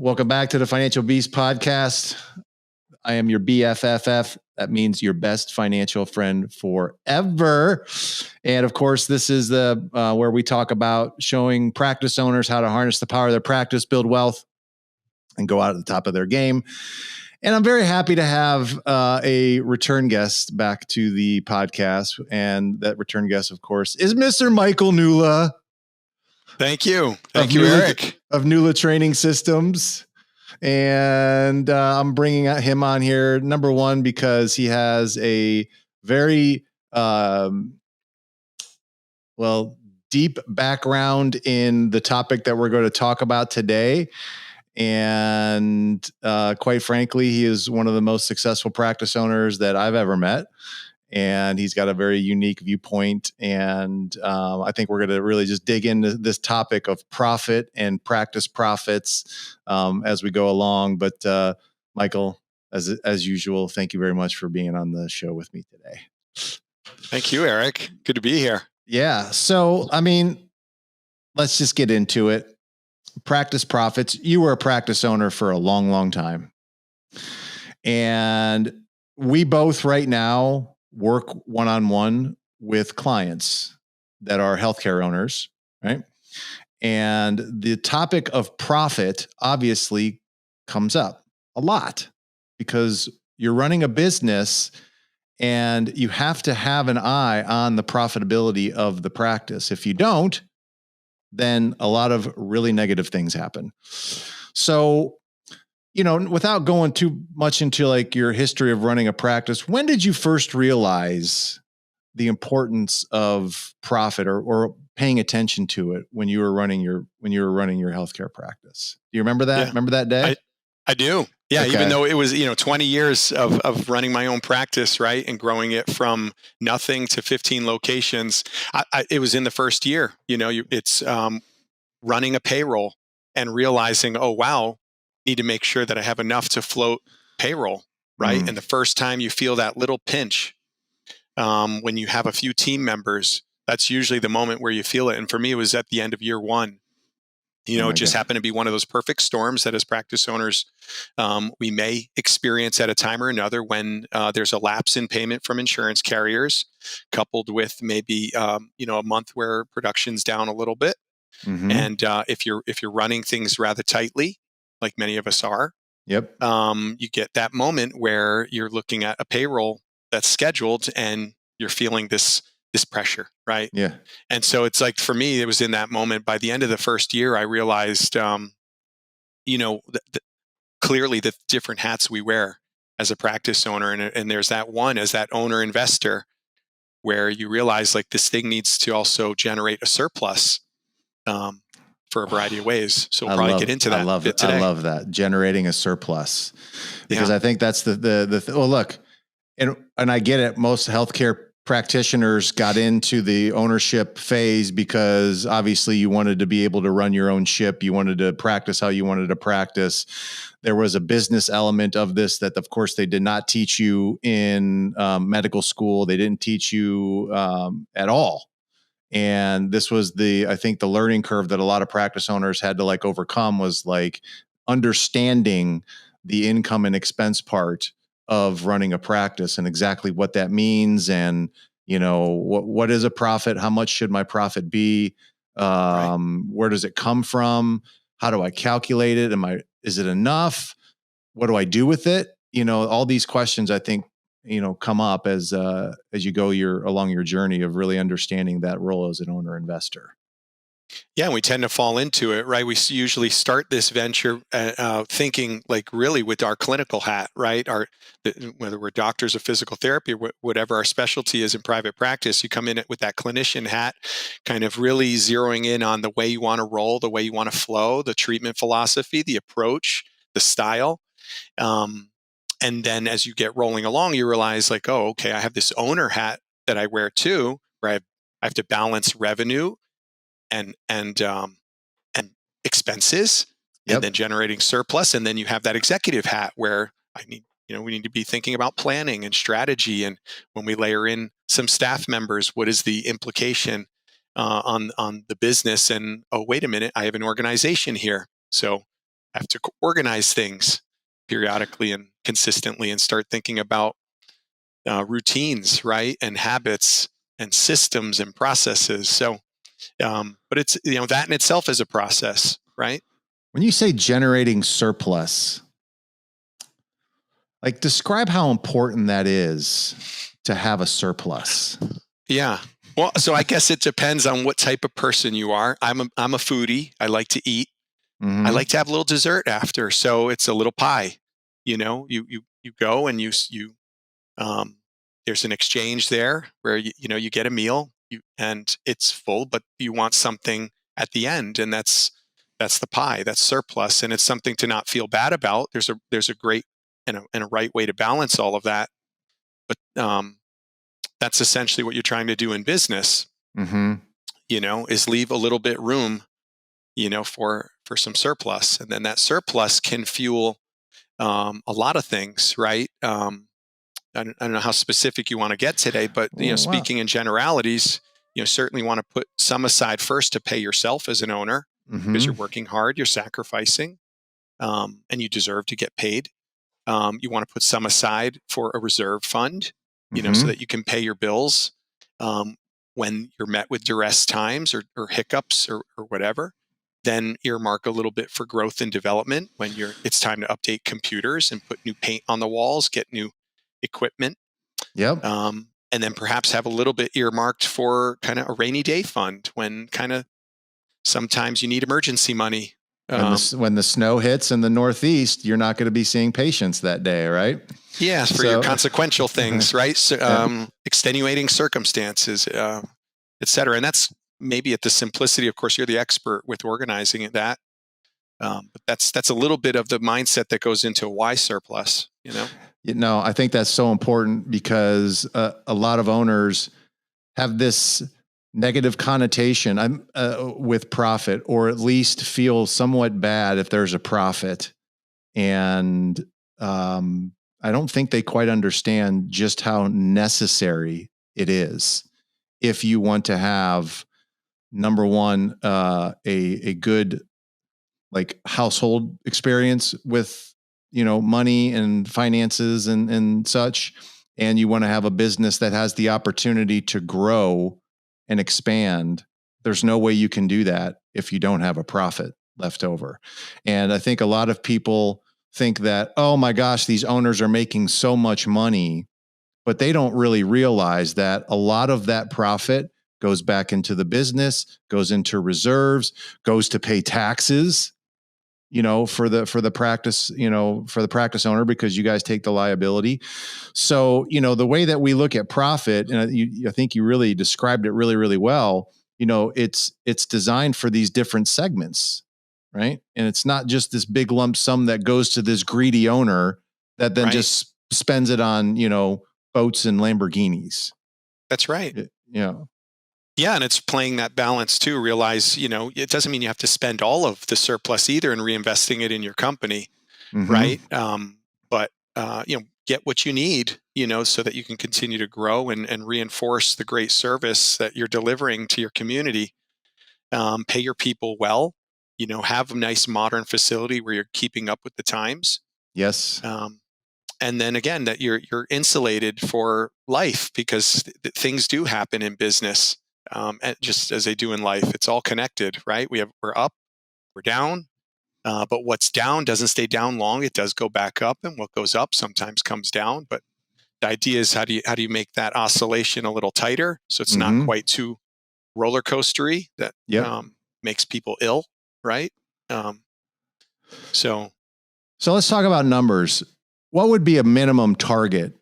Welcome back to the Financial Beast podcast. I am your BFFF. That means your best financial friend forever. And of course, this is the where we talk about showing practice owners how to harness the power of their practice, build wealth, and go out at the top of their game. And I'm very happy to have a return guest back to the podcast. And that return guest, of course, is Mr. Michael Nula. Thank you. Thank you, Eric. Of Nula Training Systems. And I'm bringing him on here, number one, because he has a very, deep background in the topic that we're going to talk about today. And quite frankly, he is one of the most successful practice owners that I've ever met. And he's got a very unique viewpoint. And I think we're going to really just dig into this topic of profit and practice profits as we go along. But Michael, as usual, thank you very much for being on the show with me today. Thank you, Eric. Good to be here. Yeah. So, I mean, let's just get into it. Practice profits. You were a practice owner for a long, long time. And we both right now work one-on-one with clients that are healthcare owners, right? And the topic of profit obviously comes up a lot because you're running a business and you have to have an eye on the profitability of the practice. If you don't, then a lot of really negative things happen. So, without going too much into like your history of running a practice, when did you first realize the importance of profit or paying attention to it when you were running your healthcare practice? Do you remember that? Yeah. Remember that day? I do. Yeah. Okay. Even though it was, 20 years of running my own practice, right. And growing it from nothing to 15 locations. It was in the first year, it's running a payroll and realizing, oh, wow, need to make sure that I have enough to float payroll, right? And the first time you feel that little pinch, when you have a few team members, that's usually the moment where you feel it. And for me, it was at the end of year one. It just happened to be one of those perfect storms that as practice owners, we may experience at a time or another when there's a lapse in payment from insurance carriers, coupled with maybe a month where production's down a little bit. Mm-hmm. And if you're running things rather tightly, like many of us are, yep. You get that moment where you're looking at a payroll that's scheduled and you're feeling this pressure, right? Yeah. And so it's like, for me, it was in that moment. By the end of the first year, I realized, clearly the different hats we wear as a practice owner. And there's that one as that owner investor where you realize like this thing needs to also generate a surplus for a variety of ways. So we'll probably get into that today. I love that, generating a surplus, because I think that's the well, look, and I get it. Most healthcare practitioners got into the ownership phase because obviously you wanted to be able to run your own ship. You wanted to practice how you wanted to practice. There was a business element of this that, of course, they did not teach you in medical school. They didn't teach you at all. And this was I think the learning curve that a lot of practice owners had to like overcome was like understanding the income and expense part of running a practice and exactly what that means. And, what is a profit? How much should my profit be? Right. Where does it come from? How do I calculate it? Is it enough? What do I do with it? All these questions, I think, come up as you go along your journey of really understanding that role as an owner investor. Yeah, and we tend to fall into it, right? We usually start this venture thinking like really with our clinical hat, right? Whether we're doctors of physical therapy, or whatever our specialty is in private practice, you come in with that clinician hat, kind of really zeroing in on the way you want to roll, the way you want to flow, the treatment philosophy, the approach, the style. And then as you get rolling along, you realize like, oh, okay, I have this owner hat that I wear too, where I have to balance revenue and expenses, Yep. and then generating surplus. And then you have that executive hat where we need to be thinking about planning and strategy. And when we layer in some staff members, what is the implication on the business? And, oh, wait a minute, I have an organization here. So have to organize things periodically and consistently, and start thinking about routines, right, and habits and systems and processes. So, but it's, that in itself is a process, right? When you say generating surplus, like describe how important that is to have a surplus. Yeah. Well, so I guess it depends on what type of person you are. I'm a foodie. I like to eat. I like to have a little dessert after. So it's a little pie. You go and um, there's an exchange there where you get a meal, and it's full, but you want something at the end, and that's the pie. That's surplus, and it's something to not feel bad about. There's a great and a right way to balance all of that, but that's essentially what you're trying to do in business. Is leave a little bit room, for some surplus, and then that surplus can fuel a lot of things, right? I don't know how specific you want to get today, but speaking in generalities, certainly want to put some aside first to pay yourself as an owner, because you're working hard, you're sacrificing, and you deserve to get paid. You want to put some aside for a reserve fund, so that you can pay your bills when you're met with duress times or hiccups or whatever. Then earmark a little bit for growth and development when it's time to update computers and put new paint on the walls, get new equipment. Yep. And then perhaps have a little bit earmarked for kind of a rainy day fund when kind of sometimes you need emergency money. When the snow hits in the Northeast, you're not going to be seeing patients that day, right? Yeah, for your consequential things, right? So, extenuating circumstances, et cetera. And that's maybe at the simplicity. Of course, you're the expert with organizing that. But that's a little bit of the mindset that goes into a why surplus, I think that's so important, because a lot of owners have this negative connotation with profit, or at least feel somewhat bad if there's a profit. And I don't think they quite understand just how necessary it is if you want to have, number one, a good like household experience with, money and finances and such. And you want to have a business that has the opportunity to grow and expand. There's no way you can do that if you don't have a profit left over. And I think a lot of people think that, oh my gosh, these owners are making so much money, but they don't really realize that a lot of that profit goes back into the business, goes into reserves, goes to pay taxes, for the practice, for the practice owner, because you guys take the liability. So, the way that we look at profit, and I think you really described it really, really well. It's designed for these different segments, right? And it's not just this big lump sum that goes to this greedy owner that then just spends it on, boats and Lamborghinis. That's right. Yeah. Yeah, and it's playing that balance too. Realize, it doesn't mean you have to spend all of the surplus either and reinvesting it in your company, right? But get what you need, so that you can continue to grow and reinforce the great service that you're delivering to your community. Pay your people well, have a nice modern facility where you're keeping up with the times. Yes. And then again, that you're insulated for life, because things do happen in business. And just as they do in life, it's all connected, right? We're up, we're down, but what's down doesn't stay down long. It does go back up, and what goes up sometimes comes down. But the idea is, how do you make that oscillation a little tighter so it's not quite too roller coastery that makes people ill, right? So let's talk about numbers. What would be a minimum target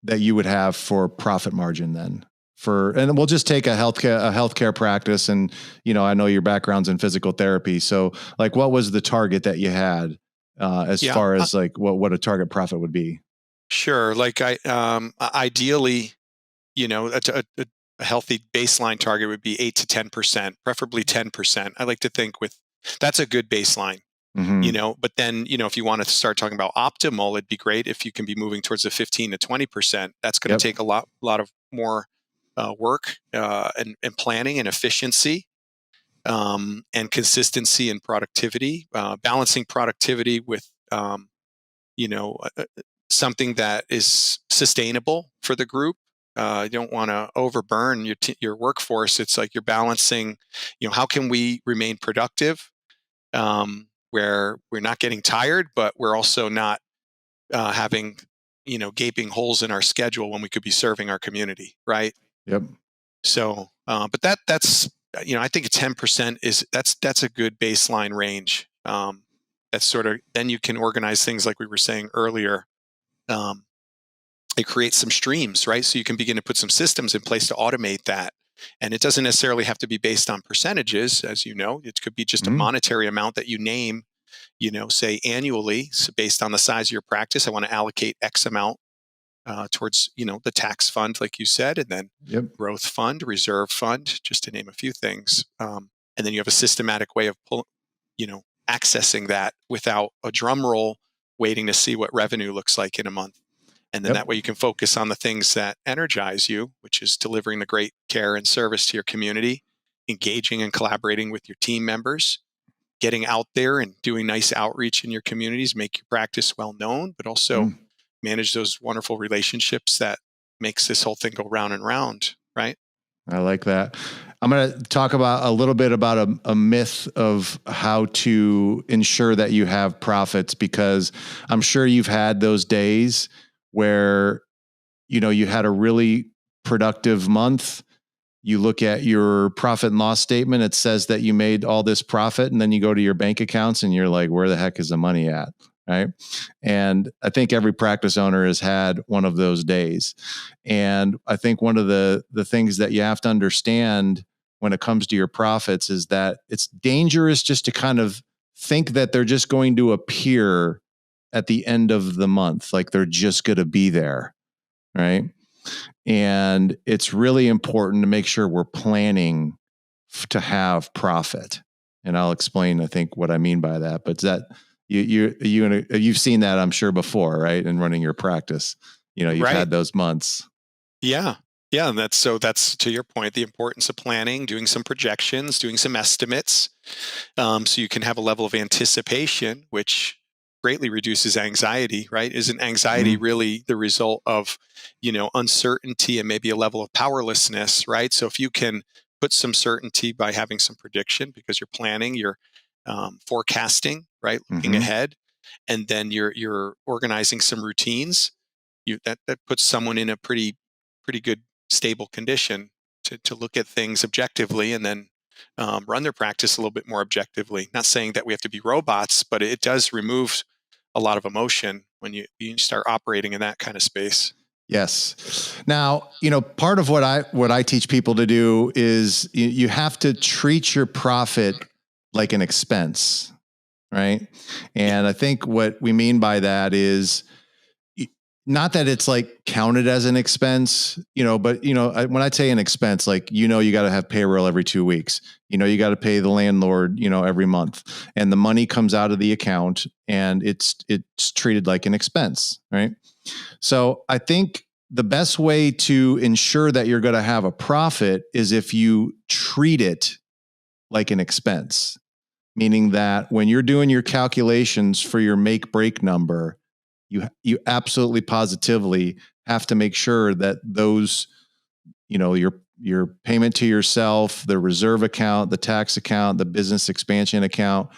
that you would have for profit margin then? And we'll just take a healthcare practice, and I know your background's in physical therapy, so like, what was the target that you had as far as like what a target profit would be? Sure, like ideally, a healthy baseline target would be 8 to 10%, preferably 10%. I like to think that's a good baseline. But then, if you want to start talking about optimal, it'd be great if you can be moving towards the 15 to 20%. That's going to take a lot of more work and planning and efficiency. and consistency and productivity, balancing productivity with, you know, something that is sustainable for the group. You don't want to overburn your workforce. It's like you're balancing, how can we remain productive, where we're not getting tired, but we're also not having, gaping holes in our schedule when we could be serving our community, right? Yep. So, but that's I think 10% that's a good baseline range. That's sort of, then you can organize things like we were saying earlier. It creates some streams, right? So you can begin to put some systems in place to automate that. And it doesn't necessarily have to be based on percentages, as you know. It could be just a monetary amount that you name, say annually. So based on the size of your practice, I want to allocate X amount towards, the tax fund, like you said, and then growth fund, reserve fund, just to name a few things. And then you have a systematic way of accessing that without a drum roll, waiting to see what revenue looks like in a month. And then that way you can focus on the things that energize you, which is delivering the great care and service to your community, engaging and collaborating with your team members, getting out there and doing nice outreach in your communities, make your practice well known, but also manage those wonderful relationships that makes this whole thing go round and round, right? I like that. I'm going to talk about a little bit about a myth of how to ensure that you have profits, because I'm sure you've had those days where, you had a really productive month. You look at your profit and loss statement. It says that you made all this profit, and then you go to your bank accounts and you're like, where the heck is the money at? Right. And I think every practice owner has had one of those days. And I think one of the things that you have to understand when it comes to your profits is that it's dangerous just to kind of think that they're just going to appear at the end of the month, like they're just going to be there. Right. And it's really important to make sure we're planning to have profit. And I'll explain, I think, what I mean by that. But that you've seen that, I'm sure, before, right? In running your practice, you've had those months. Yeah. Yeah. And that's to your point, the importance of planning, doing some projections, doing some estimates, so you can have a level of anticipation, which greatly reduces anxiety, right? Isn't anxiety really the result of, uncertainty and maybe a level of powerlessness, right? So if you can put some certainty by having some prediction, because you're planning, you're forecasting, right? Looking ahead, and then you're organizing some routines, that puts someone in a pretty good stable condition to look at things objectively, and then run their practice a little bit more objectively. Not saying that we have to be robots, but it does remove a lot of emotion when you start operating in that kind of space. Yes. Now, part of what I teach people to do is you have to treat your profit like an expense, right? And I think what we mean by that is not that it's like counted as an expense, but when I say an expense, like, you got to have payroll every 2 weeks, you got to pay the landlord, every month, and the money comes out of the account and it's treated like an expense, right? So I think the best way to ensure that you're going to have a profit is if you treat it like an expense, meaning that when you're doing your calculations for your make break number, you absolutely positively have to make sure that those, your payment to yourself, the reserve account, the tax account, the business expansion account,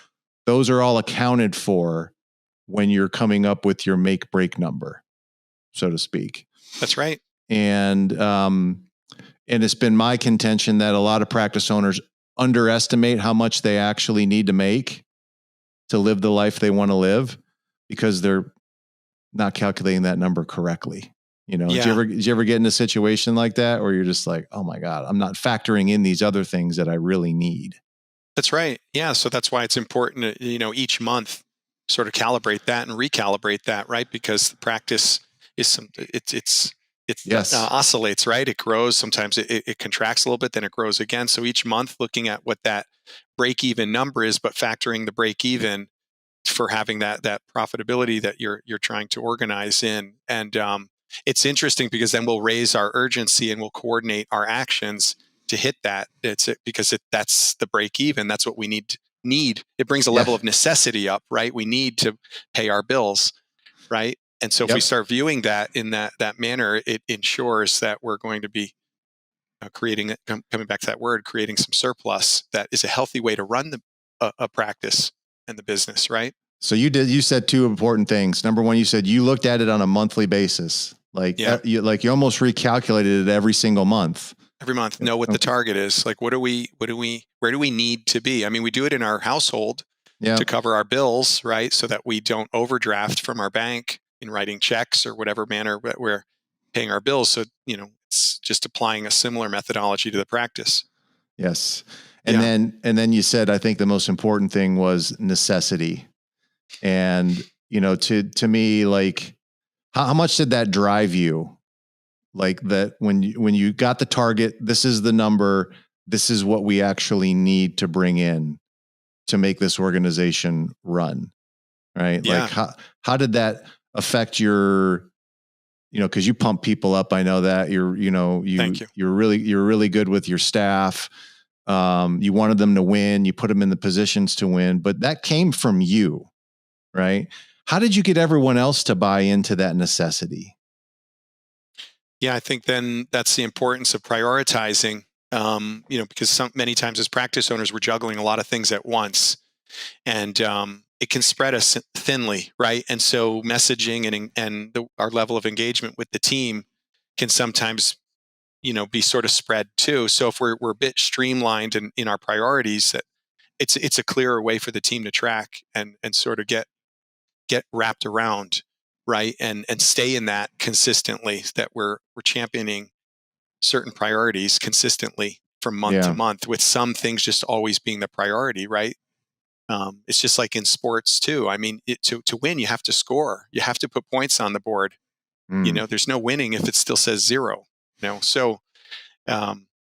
those are all accounted for when you're coming up with your make break number, so to speak. That's right. And it's been my contention that a lot of practice owners underestimate how much they actually need to make to live the life they want to live, because they're not calculating that number correctly. Did you ever get in a situation like that where you're just like, oh my God, I'm not factoring in these other things that I really need? That's right. Yeah. So that's why it's important to, each month sort of calibrate that and recalibrate that, right? Because the practice is it oscillates, right? It grows. Sometimes it contracts a little bit, then it grows again. So each month looking at what that break even number is, but factoring the break even for having that profitability that you're trying to organize in. And it's interesting because then we'll raise our urgency and we'll coordinate our actions hit that. Because that's the break even. That's what we need. It brings a level of necessity up, right? We need to pay our bills, right? And so if we start viewing that in that manner, it ensures that we're going to be coming back to that word, creating some surplus that is a healthy way to run a practice and the business, right? So you said two important things. Number one, you said you looked at it on a monthly basis. You almost recalculated it every single month. Every month, know what the target is. Like, where do we need to be? I mean, we do it in our household to cover our bills, right? So that we don't overdraft from our bank in writing checks or whatever manner we're paying our bills. So, it's just applying a similar methodology to the practice. Yes. And then you said, I think the most important thing was necessity. And, to me, like, how much did that drive you? Like that when you got the target, this is the number, this is what we actually need to bring in to make this organization run. Right. Yeah. Like how did that affect your, cause you pump people up. I know that you're really good with your staff. You wanted them to win, you put them in the positions to win, but that came from you, right? How did you get everyone else to buy into that necessity? Yeah, I think then that's the importance of prioritizing, because many times as practice owners, we're juggling a lot of things at once, and it can spread us thinly, right? And so messaging and our level of engagement with the team can sometimes, be sort of spread too. So if we're a bit streamlined in our priorities, that it's a clearer way for the team to track and sort of get wrapped around, right? And stay in that consistently, that we're championing certain priorities consistently from month to month, with some things just always being the priority, right? It's just like in sports too. I mean, to win, you have to score. You have to put points on the board. There's no winning if it still says 0.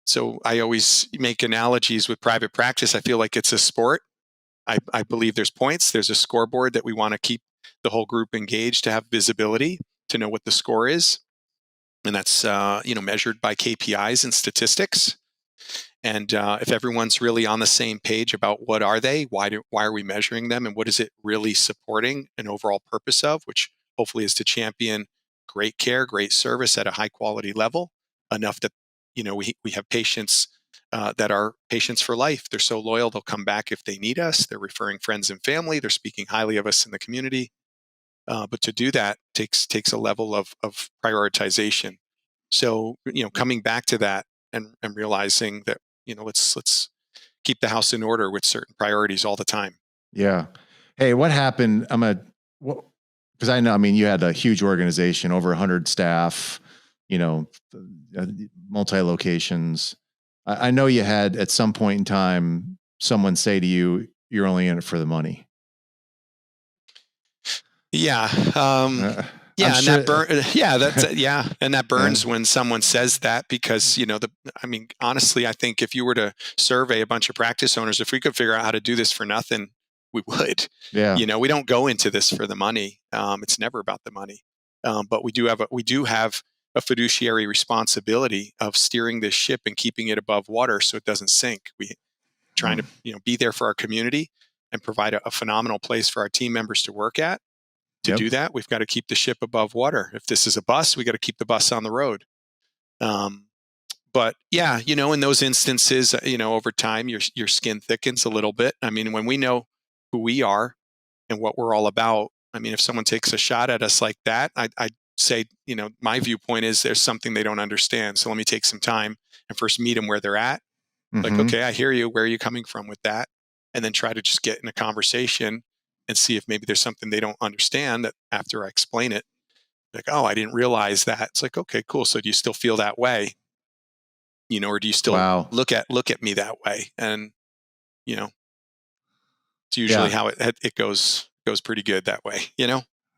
So I always make analogies with private practice. I feel like it's a sport. I believe there's points. There's a scoreboard that we want to keep the whole group engaged, to have visibility, to know what the score is. And that's, measured by KPIs and statistics. And if everyone's really on the same page about what are they, why are we measuring them, and what is it really supporting an overall purpose of, which hopefully is to champion great care, great service at a high quality level, enough that, we have patients that are patients for life. They're so loyal, they'll come back if they need us. They're referring friends and family. They're speaking highly of us in the community. But to do that takes a level of prioritization. So, coming back to that and realizing that, let's keep the house in order with certain priorities all the time. Yeah. Hey, what happened? Because I know, I mean, you had a huge organization, over 100 staff, multi-locations. I know you had at some point in time someone say to you, "You're only in it for the money." Yeah. Yeah, and that burns when someone says that, because honestly, I think if you were to survey a bunch of practice owners, if we could figure out how to do this for nothing, we would. Yeah. We don't go into this for the money. It's never about the money. But we do have a fiduciary responsibility of steering this ship and keeping it above water so it doesn't sink. We trying to be there for our community and provide a phenomenal place for our team members to work at. To do that, we've got to keep the ship above water. If this is a bus, we got to keep the bus on the road. But yeah, in those instances, over time, your skin thickens a little bit. I mean, when we know who we are and what we're all about, I mean, if someone takes a shot at us like that, I say, my viewpoint is there's something they don't understand. So let me take some time and first meet them where they're at. Like, okay, I hear you. Where are you coming from with that? And then try to just get in a conversation and see if maybe there's something they don't understand, that after I explain it, like, oh, I didn't realize that. It's like, okay, cool. So do you still feel that way? Or do you still look at me that way? And, it's usually how it goes pretty good that way,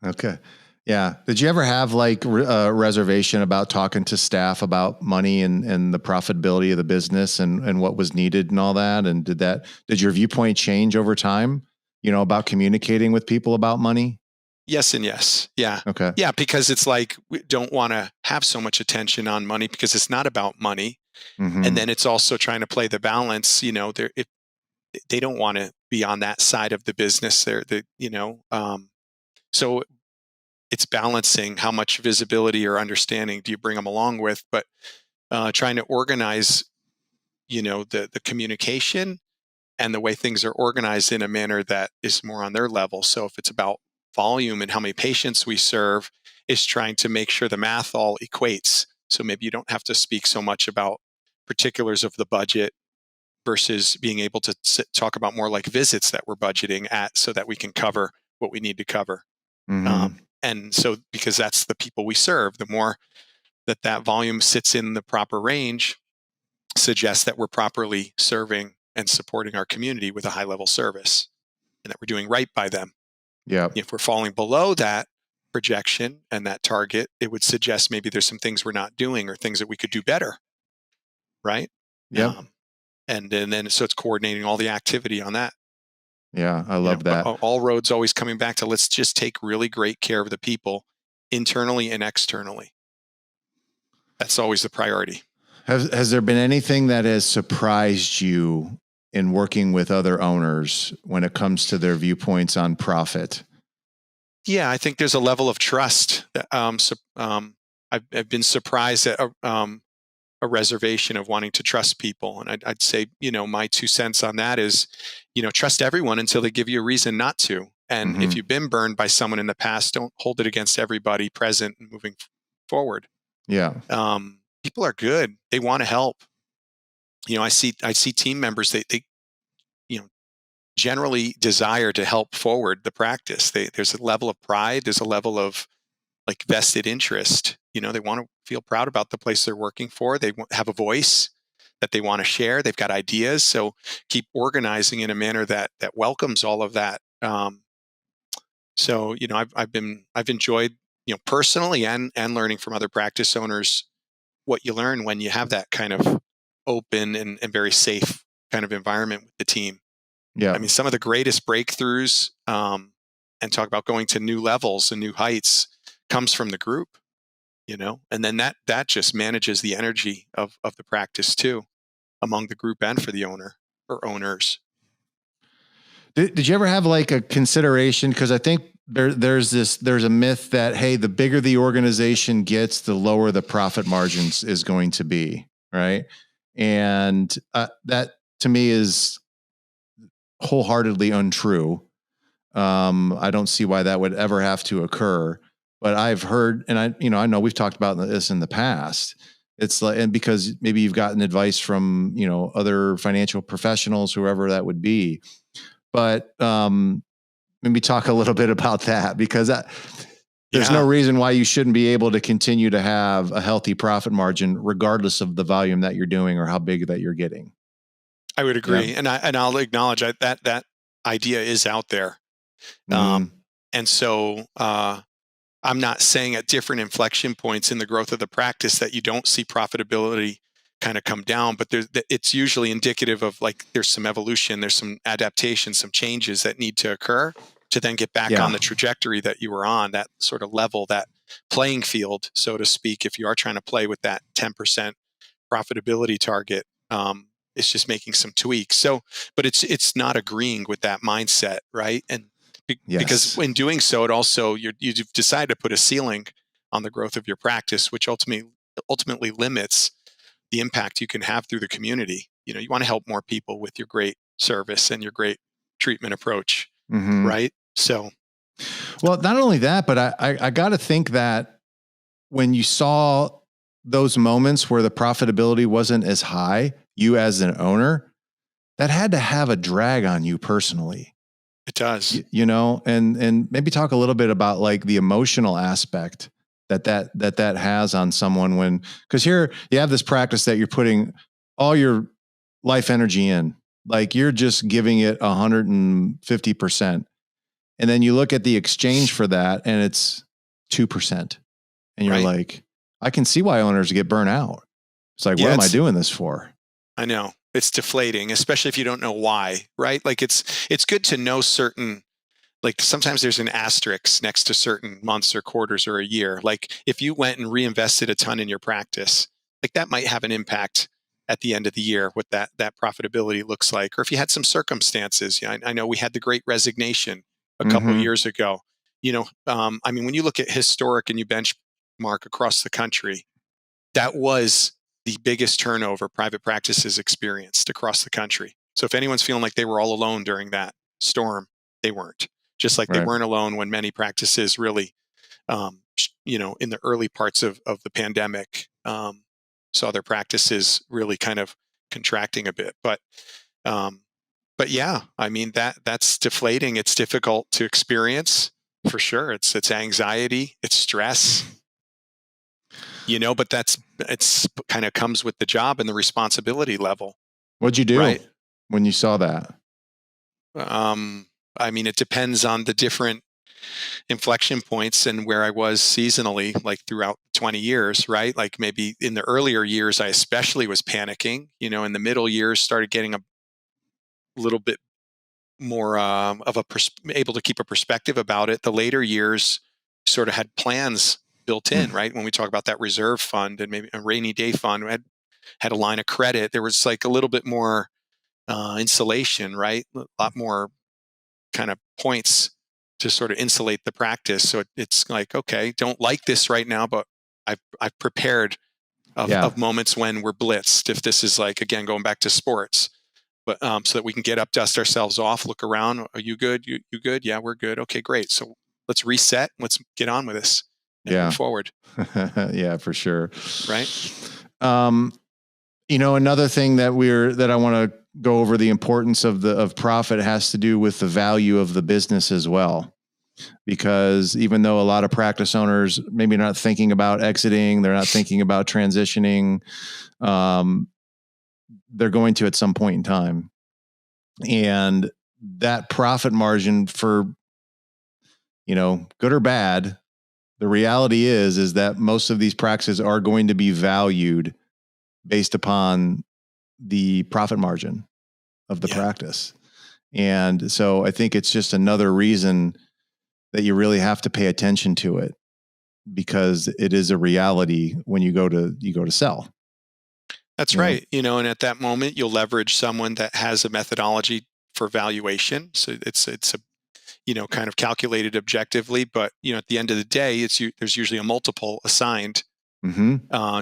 Okay. Yeah. Did you ever have like a reservation about talking to staff about money and the profitability of the business and what was needed and all that? And did your viewpoint change over time, about communicating with people about money? Yes and yes. Yeah. Okay. Yeah, because it's like, we don't want to have so much attention on money, because it's not about money. And then it's also trying to play the balance. If they don't want to be on that side of the business, so it's balancing how much visibility or understanding do you bring them along with, but trying to organize, the communication and the way things are organized in a manner that is more on their level. So if it's about volume and how many patients we serve, is trying to make sure the math all equates. So maybe you don't have to speak so much about particulars of the budget versus being able to talk about more like visits that we're budgeting at so that we can cover what we need to cover. And so because that's the people we serve, the more that volume sits in the proper range suggests that we're properly serving and supporting our community with a high level service and that we're doing right by them. Yeah. If we're falling below that projection and that target, it would suggest maybe there's some things we're not doing or things that we could do better. Right. Yeah. And then so it's coordinating all the activity on that. Yeah. I love that. All roads always coming back to let's just take really great care of the people internally and externally. That's always the priority. Has there been anything that has surprised you in working with other owners when it comes to their viewpoints on profit? Yeah, I think there's a level of trust. I've been surprised at a reservation of wanting to trust people. And I'd say, my 2 cents on that is, trust everyone until they give you a reason not to. And if you've been burned by someone in the past, don't hold it against everybody present and moving forward. Yeah. People are good. They want to help. I see team members, they generally desire to help forward the practice. There's a level of pride. There's a level of like vested interest. They want to feel proud about the place they're working for. They have a voice that they want to share. They've got ideas. So keep organizing in a manner that welcomes all of that. So I've enjoyed, personally and learning from other practice owners what you learn when you have that kind of open and very safe kind of environment with the team. Yeah. I mean, some of the greatest breakthroughs and talk about going to new levels and new heights comes from the group, and then that just manages the energy of the practice too, among the group and for the owner or owners. Did you ever have like a consideration? Because I think there's a myth that, hey, the bigger the organization gets, the lower the profit margins is going to be, right? And that to me is wholeheartly untrue. I don't see why that would ever have to occur. But I've heard, and I know we've talked about this in the past. It's like, and because maybe you've gotten advice from, other financial professionals, whoever that would be. But maybe talk a little bit about that, because there's no reason why you shouldn't be able to continue to have a healthy profit margin, regardless of the volume that you're doing or how big that you're getting. I would agree. Yeah. And I'll acknowledge that idea is out there. And so I'm not saying at different inflection points in the growth of the practice that you don't see profitability kind of come down, but it's usually indicative of like there's some evolution, there's some adaptation, some changes that need to occur to then get back on the trajectory that you were on, that sort of level, that playing field, so to speak. If you are trying to play with that 10% profitability target, it's just making some tweaks. So, but it's not agreeing with that mindset, right? And because in doing so, it also you've decided to put a ceiling on the growth of your practice, which ultimately limits the impact you can have through the community. You want to help more people with your great service and your great treatment approach, right? So, well, not only that, but I got to think that when you saw those moments where the profitability wasn't as high, you as an owner, that had to have a drag on you personally. It does, and maybe talk a little bit about like the emotional aspect that has on someone because here you have this practice that you're putting all your life energy in, like you're just giving it 150%. And then you look at the exchange for that and it's 2%. And you're like, I can see why owners get burnt out. It's like, what am I doing this for? I know. It's deflating, especially if you don't know why, right? Like it's good to know certain, like sometimes there's an asterisk next to certain months or quarters or a year. Like if you went and reinvested a ton in your practice, like that might have an impact at the end of the year, what that profitability looks like, or if you had some circumstances. I know we had the Great Resignation a couple of years ago. I mean, when you look at historic and you benchmark across the country, that was the biggest turnover private practices experienced across the country. So if anyone's feeling like they were all alone during that storm, they weren't. Just like they Right. weren't alone when many practices really, in the early parts of the pandemic, saw their practices really kind of contracting a bit. But yeah, I mean, that's deflating. It's difficult to experience for sure. It's anxiety, it's stress. But it's kind of comes with the job and the responsibility level. What'd you do right? when you saw that? I mean, it depends on the different inflection points and where I was seasonally, like throughout 20 years, right? Like maybe in the earlier years, I especially was panicking. In the middle years, started getting a little bit more of able to keep a perspective about it. The later years sort of had plans built in, right? When we talk about that reserve fund and maybe a rainy day fund, we had a line of credit. There was like a little bit more insulation, right? A lot more kind of points to sort of insulate the practice. So it's like, okay, don't like this right now, but I've prepared of moments when we're blitzed. If this is like, again, going back to sports, but so that we can get up, dust ourselves off, look around. Are you good? You good? Yeah, we're good. Okay, great. So let's reset. Let's get on with this and move forward. Yeah, for sure. Right. Another thing that I want to go over, the importance of profit, has to do with the value of the business as well. Because even though a lot of practice owners maybe not thinking about exiting, they're not thinking about transitioning, they're going to at some point in time. And that profit margin, for, good or bad, the reality is that most of these practices are going to be valued based upon the profit margin of the practice. And so I think it's just another reason that you really have to pay attention to it, because it is a reality when you go to sell. That's right. And at that moment, you'll leverage someone that has a methodology for valuation. So it's a, kind of calculated objectively, but, at the end of the day, there's usually a multiple assigned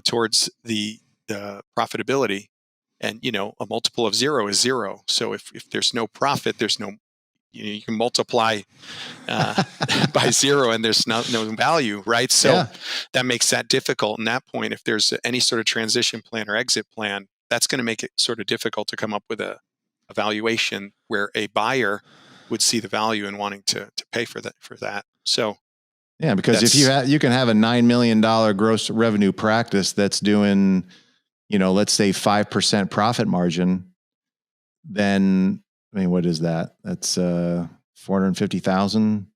towards the profitability. And, a multiple of 0 is 0. So if there's no profit, there's no, you can multiply by 0 and there's no value, right? So that makes that difficult. And that point, if there's any sort of transition plan or exit plan, that's going to make it sort of difficult to come up with a valuation where a buyer would see the value in wanting to pay for that. So yeah, because if you can have a $9 million gross revenue practice that's doing, let's say 5% profit margin, then, I mean, what is that? That's 450,000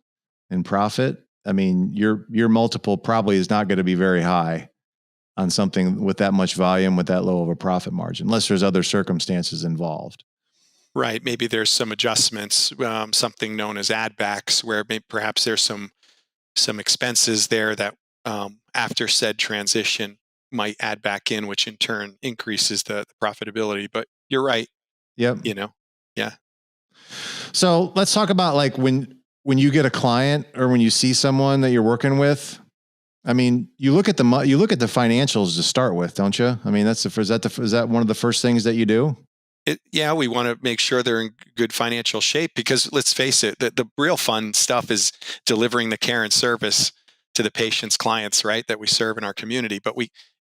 in profit. I mean, your multiple probably is not going to be very high on something with that much volume, with that low of a profit margin, unless there's other circumstances involved. Right. Maybe there's some adjustments, something known as add backs, where perhaps there's some expenses there that after said transition might add back in, which in turn increases the profitability. But you're right. Yep. Yeah. So let's talk about like when you get a client or when you see someone that you're working with. I mean, you look at the financials to start with, don't you? I mean, is that one of the first things that you do? We want to make sure they're in good financial shape, because let's face it, the real fun stuff is delivering the care and service to the patients, clients, right, that we serve in our community. But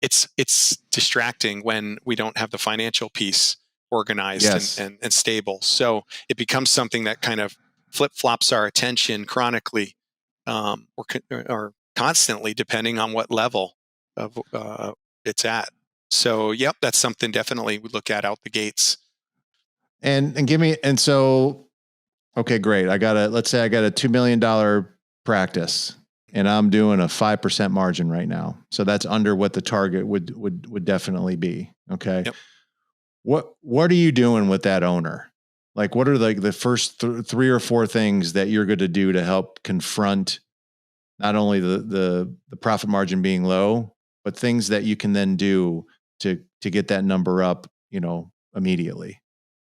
it's distracting when we don't have the financial piece organized and stable. So it becomes something that kind of flip-flops our attention chronically or constantly, depending on what level of it's at. So, yep, that's something definitely we look at out the gates. Okay, great. Let's say I got a $2 million practice and I'm doing a 5% margin right now. So that's under what the target would definitely be. Okay. Yep. What are you doing with that owner? Like, what are like the first 3 or 4 things that you're going to do to help confront not only the profit margin being low, but things that you can then do to get that number up immediately.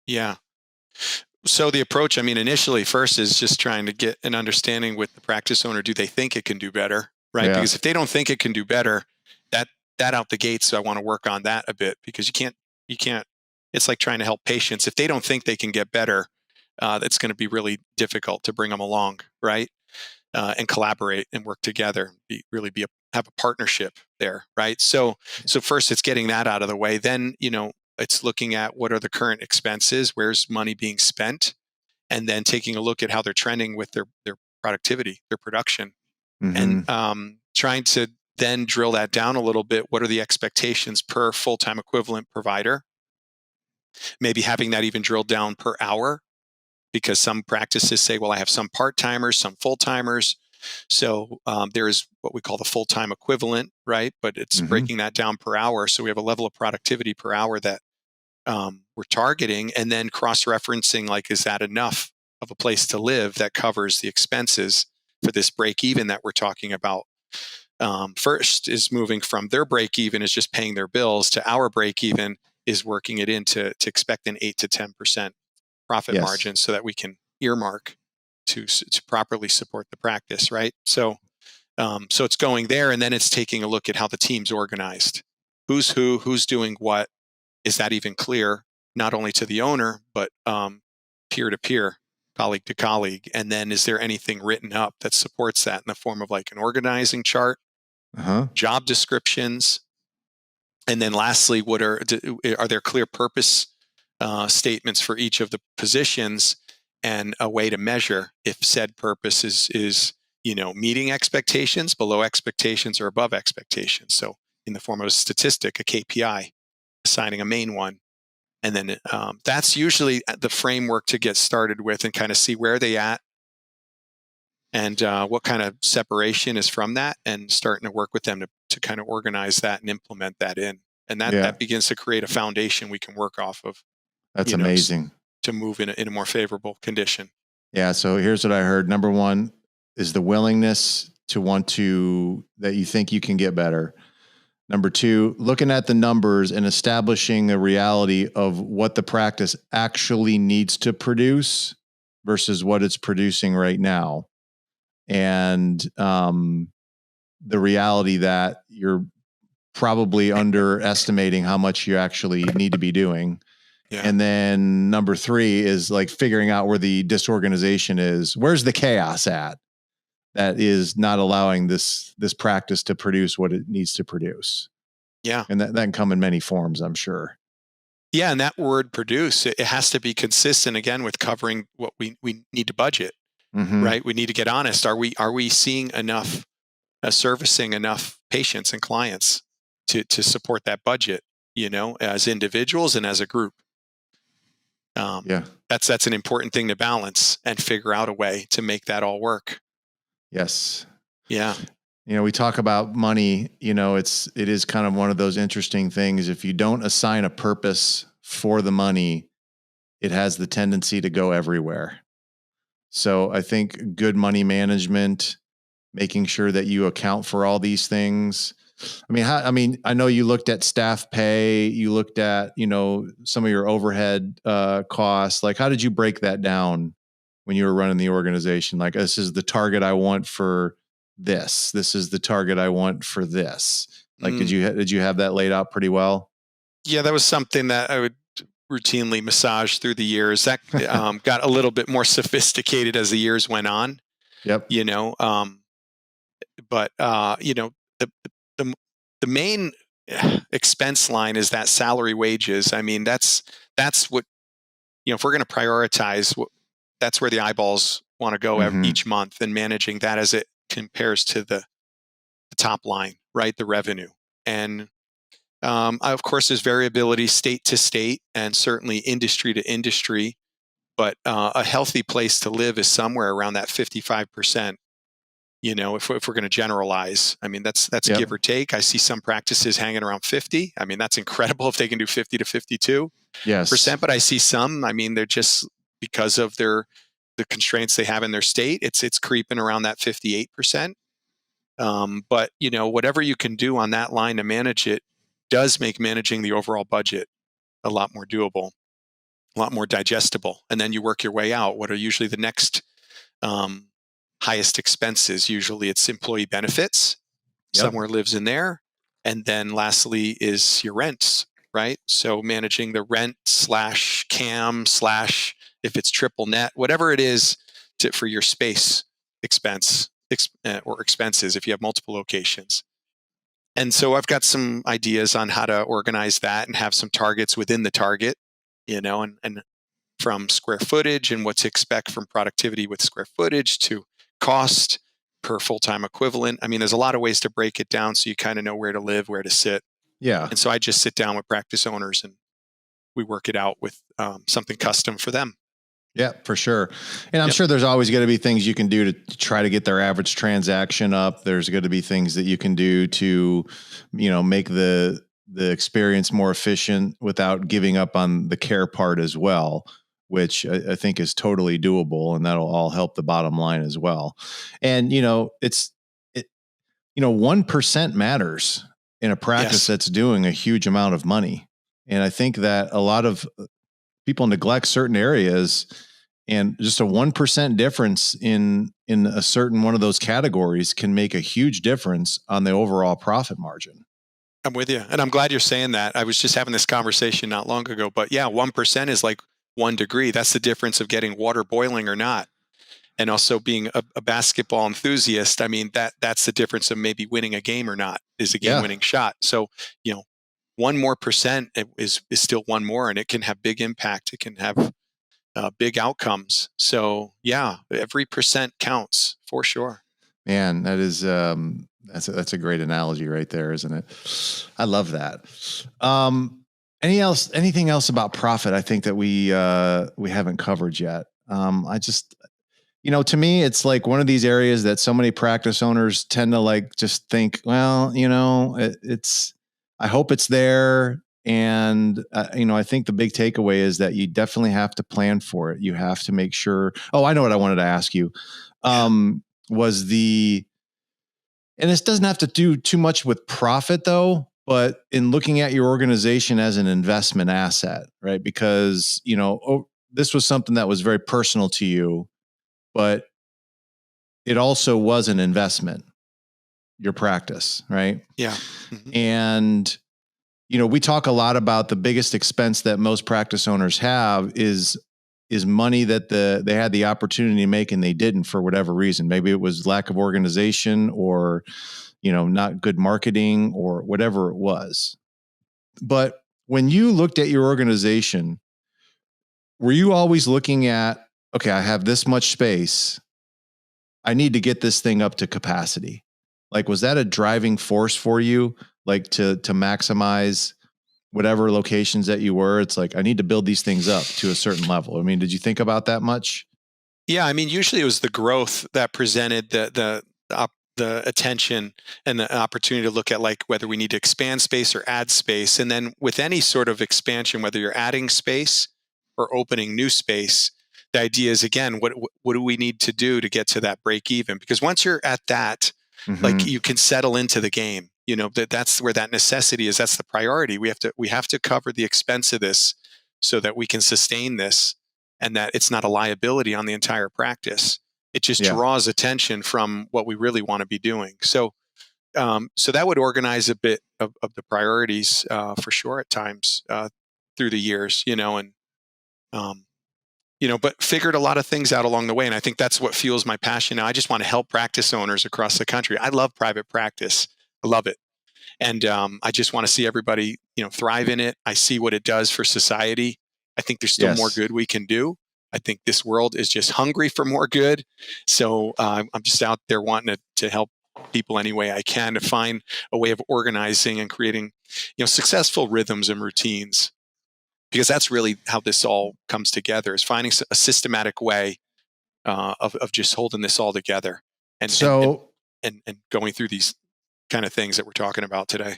Yeah. So the approach, I mean, initially first is just trying to get an understanding with the practice owner. Do they think it can do better? Right. Yeah. Because if they don't think it can do better, that out the gates, I want to work on that a bit, because you can't, it's like trying to help patients. If they don't think they can get better, it's going to be really difficult to bring them along. Right. And collaborate and work together, have a partnership there. Right. So first it's getting that out of the way. Then, it's looking at what are the current expenses, where's money being spent, and then taking a look at how they're trending with their productivity, their production, and trying to then drill that down a little bit. What are the expectations per full-time equivalent provider? Maybe having that even drilled down per hour, because some practices say, well, I have some part-timers, some full-timers. So there's what we call the full-time equivalent, right? But it's breaking that down per hour. So we have a level of productivity per hour that we're targeting, and then cross-referencing, like, is that enough of a place to live that covers the expenses for this break even that we're talking about? First is moving from their break even is just paying their bills to our break even is working it into to expect an 8 to 10% profit margin, so that we can earmark to properly support the practice, right? So it's going there, and then it's taking a look at how the team's organized. Who's who, who's doing what. Is that even clear, not only to the owner, but peer to peer, colleague to colleague? And then is there anything written up that supports that in the form of like an organizing chart, job descriptions? And then lastly, are there clear purpose statements for each of the positions, and a way to measure if said purpose is meeting expectations, below expectations, or above expectations? So in the form of a statistic, a KPI, assigning a main one. And then that's usually the framework to get started with and kind of see where they at, and what kind of separation is from that, and starting to work with them to kind of organize that and implement that in. And that begins to create a foundation we can work off of. That's amazing. To move in a more favorable condition. Yeah. So here's what I heard. Number one is the willingness to that you think you can get better. Number two, looking at the numbers and establishing a reality of what the practice actually needs to produce versus what it's producing right now. And the reality that you're probably underestimating how much you actually need to be doing. Yeah. And then number three is like figuring out where the disorganization is. Where's the chaos at that is not allowing this practice to produce what it needs to produce? Yeah. And that can come in many forms, I'm sure. Yeah. And that word produce, it has to be consistent again with covering what we need to budget, right? We need to get honest. Are we seeing enough, servicing enough patients and clients to support that budget, as individuals and as a group? That's an important thing to balance and figure out a way to make that all work. Yes. Yeah. We talk about money, it is kind of one of those interesting things. If you don't assign a purpose for the money, it has the tendency to go everywhere. So I think good money management, making sure that you account for all these things. I know you looked at staff pay, you looked at, some of your overhead costs. Like, how did you break that down when you were running the organization? Like, this is the target I want for this. This is the target I want for this. Like, did you have that laid out pretty well? Yeah, that was something that I would routinely massage through the years. That got a little bit more sophisticated as the years went on. Yep. But the main expense line is that salary wages. I mean, that's what, if we're going to prioritize, that's where the eyeballs want to go each month, and managing that as it compares to the top line, right? The revenue. And of course, there's variability state to state and certainly industry to industry, but a healthy place to live is somewhere around that 55%. If we're going to generalize, I mean, that's give or take. I see some practices hanging around 50. I mean, that's incredible if they can do 50 to 52%. But I see some, I mean, they're just, because of the constraints they have in their state, it's creeping around that 58%. But whatever you can do on that line to manage it does make managing the overall budget a lot more doable, a lot more digestible. And then you work your way out. What are usually the next highest expenses? Usually it's employee benefits. Yep. Somewhere lives in there. And then lastly is your rents, right? So managing the rent / cam / if it's triple net, whatever it is for your space expense or expenses if you have multiple locations. And so I've got some ideas on how to organize that and have some targets within the target, and from square footage and what to expect from productivity with square footage to cost per full-time equivalent. I mean, there's a lot of ways to break it down so you kind of know where to live, where to sit. Yeah. And so I just sit down with practice owners and we work it out with something custom for them. Yeah, for sure. And I'm sure there's always going to be things you can do to try to get their average transaction up. There's going to be things that you can do to, make the experience more efficient without giving up on the care part as well, which I think is totally doable, and that'll all help the bottom line as well. And, 1% matters in a practice that's doing a huge amount of money. And I think that a lot of people neglect certain areas, and just a 1% difference in a certain one of those categories can make a huge difference on the overall profit margin. I'm with you. And I'm glad you're saying that. I was just having this conversation not long ago, but yeah, 1% is like 1 degree. That's the difference of getting water boiling or not. And also being a basketball enthusiast. I mean, that's the difference of maybe winning a game or not, is a game winning shot. So, 1 more percent is still 1 more, and it can have big impact. It can have big outcomes. So yeah, every percent counts for sure. Man, that is, that's a great analogy right there, isn't it? I love that. Anything else about profit? I think that we haven't covered yet. I just, to me, it's like one of these areas that so many practice owners tend to just think, well, I hope it's there. And, I think the big takeaway is that you definitely have to plan for it. You have to make sure. Oh, I know what I wanted to ask you. And this doesn't have to do too much with profit though, but in looking at your organization as an investment asset, right? Because, this was something that was very personal to you, but it also was an investment, your practice, right? Yeah. Mm-hmm. And, we talk a lot about the biggest expense that most practice owners have is money that they had the opportunity to make and they didn't for whatever reason. Maybe it was lack of organization or, not good marketing or whatever it was. But when you looked at your organization, were you always looking at, okay, I have this much space, I need to get this thing up to capacity? Like, was that a driving force for you? Like to maximize whatever locations that you were? It's like, I need to build these things up to a certain level. I mean, did you think about that much? Yeah. I mean, usually it was the growth that presented the attention and the opportunity to look at like whether we need to expand space or add space. And then with any sort of expansion, whether you're adding space or opening new space, the idea is, again, what do we need to do to get to that break even? Because once you're at that, like, you can settle into the game. That's where that necessity is. That's the priority. We have to cover the expense of this so that we can sustain this, and that it's not a liability on the entire practice. It just draws attention from what we really want to be doing. So that would organize a bit of the priorities for sure at times through the years, but figured a lot of things out along the way. And I think that's what fuels my passion now. I just want to help practice owners across the country. I love private practice. I love it. And I just want to see everybody, thrive in it. I see what it does for society. I think there's still more good we can do. I think this world is just hungry for more good. So I'm just out there wanting to help people any way I can to find a way of organizing and creating, successful rhythms and routines. Because that's really how this all comes together, is finding a systematic way of just holding this all together and going through these kind of things that we're talking about today.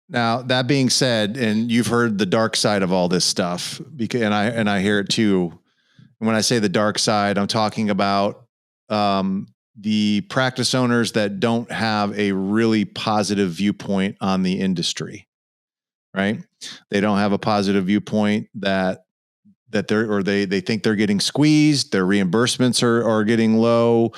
Now, that being said, and you've heard the dark side of all this stuff, and I hear it too. And when I say the dark side, I'm talking about the practice owners that don't have a really positive viewpoint on the industry. right? They don't have a positive viewpoint that they think they're getting squeezed. Their reimbursements are getting low.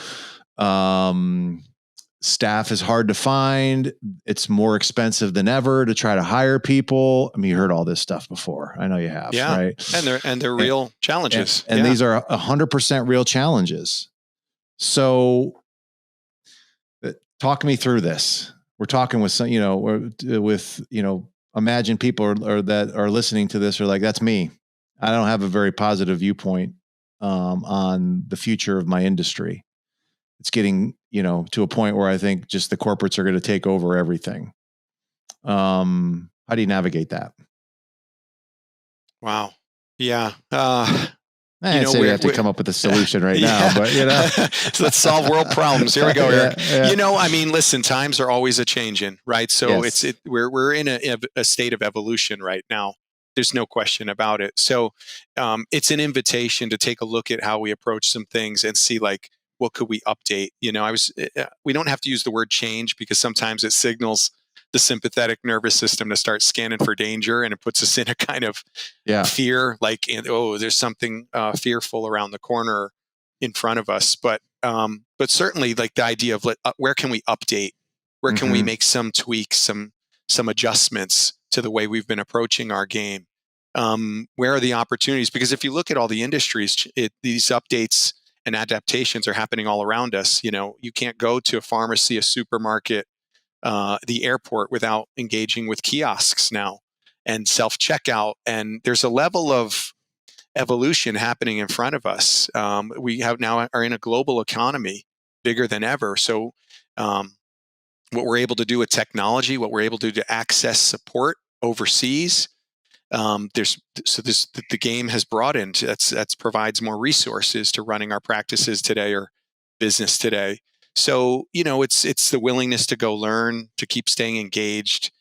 Staff is hard to find. It's more expensive than ever to try to hire people. I mean, you heard all this stuff before. I know you have, Yeah. right? And they're real challenges. And these are 100% real challenges. So talk me through this. We're talking with some, imagine people are that are listening to this are like, that's me. I don't have a very positive viewpoint on the future of my industry. It's getting, to a point where I think just the corporates are going to take over everything. How do you navigate that? Wow. Yeah. I'd say we have to come up with a solution right now, but so let's solve world problems. Here we go, Eric. I mean, listen, times are always a changing, right? So we're in a state of evolution right now. There's no question about it. So it's an invitation to take a look at how we approach some things and see like, what could we update? We don't have to use the word change because sometimes it signals the sympathetic nervous system to start scanning for danger, and it puts us in a kind of fear, like, there's something fearful around the corner in front of us. But certainly, like the idea of where can we update, where can we make some tweaks, some adjustments to the way we've been approaching our game. Where are the opportunities? Because if you look at all the industries, these updates and adaptations are happening all around us. You can't go to a pharmacy, a supermarket, the airport without engaging with kiosks now and self-checkout. And there's a level of evolution happening in front of us. We are in a global economy bigger than ever. So what we're able to do with technology, what we're able to do to access support overseas, the game has broadened. That's provides more resources to running our practices today or business today. So it's the willingness to go learn, to keep staying engaged,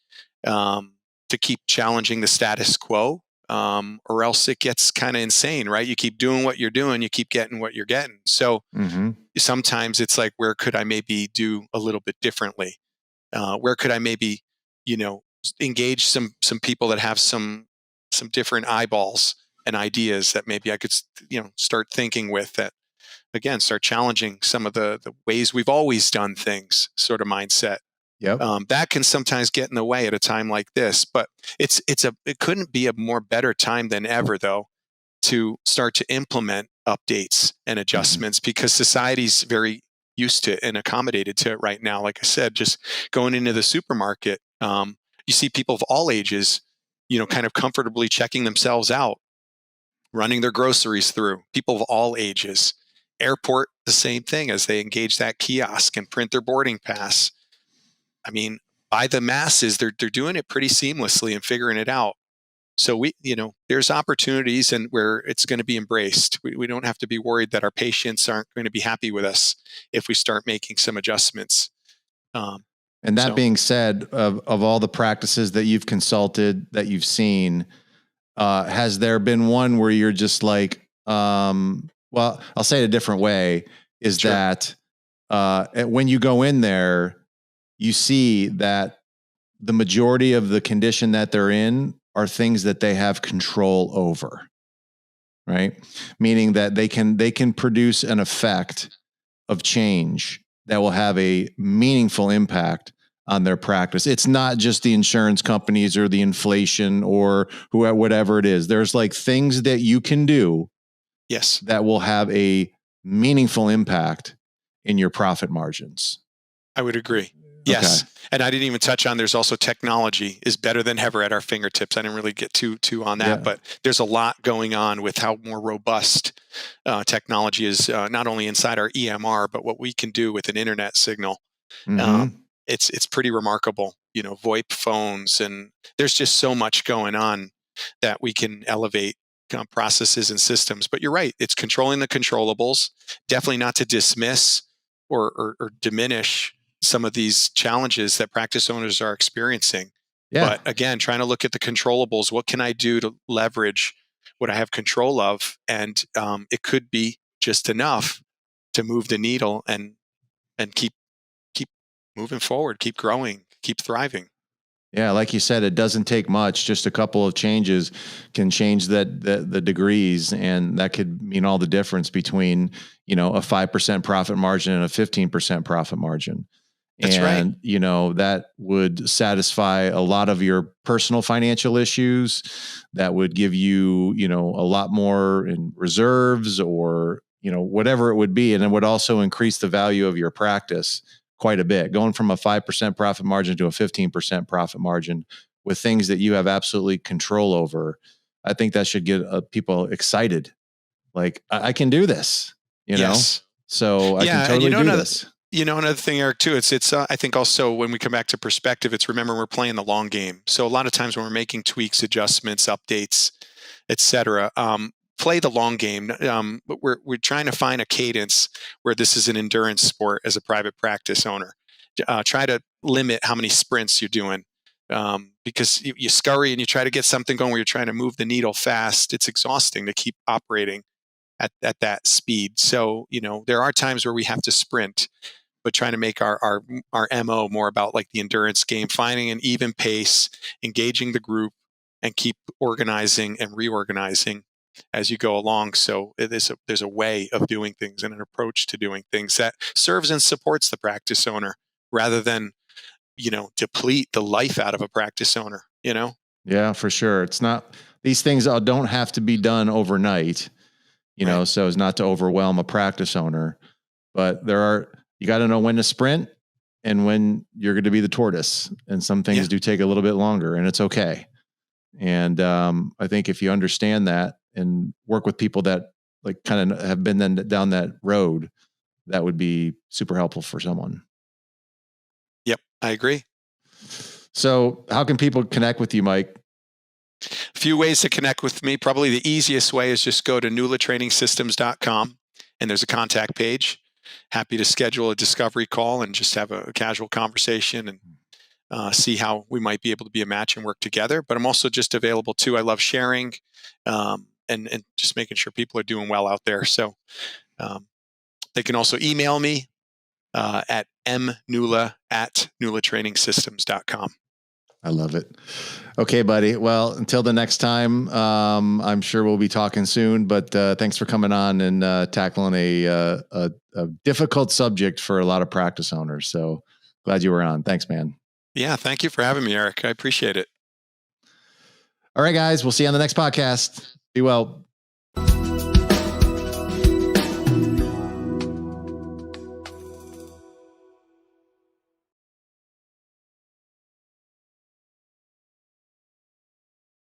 to keep challenging the status quo, or else it gets kind of insane, right? You keep doing what you're doing, you keep getting what you're getting. So sometimes it's like, where could I maybe do a little bit differently? Where could I maybe, engage some people that have some different eyeballs and ideas that maybe I could, start thinking with, that again, start challenging some of the ways we've always done things sort of mindset. Yep. That can sometimes get in the way at a time like this, but it couldn't be a more better time than ever, though, to start to implement updates and adjustments because society's very used to it and accommodated to it right now. Like I said, just going into the supermarket, you see people of all ages, kind of comfortably checking themselves out, running their groceries through, people of all ages. Airport, the same thing, as they engage that kiosk and print their boarding pass. I mean, by the masses, they're doing it pretty seamlessly and figuring it out. So there's opportunities and where it's going to be embraced. We don't have to be worried that our patients aren't going to be happy with us if we start making some adjustments. And that being said, of all the practices that you've consulted, that you've seen, has there been one where you're just like, well, I'll say it a different way, is that when you go in there, you see that the majority of the condition that they're in are things that they have control over, right? Meaning that they can produce an effect of change that will have a meaningful impact on their practice. It's not just the insurance companies or the inflation or whatever it is. There's like things that you can do, yes, that will have a meaningful impact in your profit margins. I would agree. Yes. Okay. And I didn't even touch on, there's also technology is better than ever at our fingertips. I didn't really get too on that, but there's a lot going on with how more robust technology is, not only inside our EMR, but what we can do with an internet signal. It's pretty remarkable, VoIP phones, and there's just so much going on that we can elevate processes and systems. But you're right, it's controlling the controllables, definitely not to dismiss or diminish some of these challenges that practice owners are experiencing. But again, trying to look at the controllables. What can I do to leverage what I have control of? And it could be just enough to move the needle and keep moving forward, keep growing, keep thriving. Yeah, like you said, it doesn't take much. Just a couple of changes can change the degrees, and that could mean all the difference between, a 5% profit margin and a 15% profit margin. That's right. And, that would satisfy a lot of your personal financial issues. That would give you, a lot more in reserves, or, whatever it would be. And it would also increase the value of your practice quite a bit, going from a 5% profit margin to a 15% profit margin with things that you have absolutely control over. I think that should get people excited. Like, I can do this, Yes. so I can totally do this. Another thing, Eric, too, it's I think also when we come back to perspective, it's remember we're playing the long game. So a lot of times when we're making tweaks, adjustments, updates, etc., play the long game. But we're trying to find a cadence where this is an endurance sport as a private practice owner. Try to limit how many sprints you're doing. Because you scurry and you try to get something going where you're trying to move the needle fast. It's exhausting to keep operating at that speed. So, there are times where we have to sprint, but trying to make our MO more about like the endurance game, finding an even pace, engaging the group, and keep organizing and reorganizing as you go along. So there's a way of doing things and an approach to doing things that serves and supports the practice owner rather than, deplete the life out of a practice owner, Yeah, for sure. It's not, these things don't have to be done overnight, Right. so as not to overwhelm a practice owner, but you got to know when to sprint and when you're going to be the tortoise. And some things do take a little bit longer, and it's okay. And I think if you understand that and work with people that like kind of have been down that road, that would be super helpful for someone. Yep, I agree. So how can people connect with you, Mike? A few ways to connect with me. Probably the easiest way is just go to nulatrainingsystems.com and there's a contact page. Happy to schedule a discovery call and just have a casual conversation and see how we might be able to be a match and work together. But I'm also just available too. I love sharing and just making sure people are doing well out there. So they can also email me at mnula@nulatrainingsystems.com. I love it. Okay, buddy. Well, until the next time, I'm sure we'll be talking soon, but thanks for coming on and tackling a difficult subject for a lot of practice owners. So glad you were on. Thanks, man. Yeah, thank you for having me, Eric. I appreciate it. All right, guys. We'll see you on the next podcast. Be well.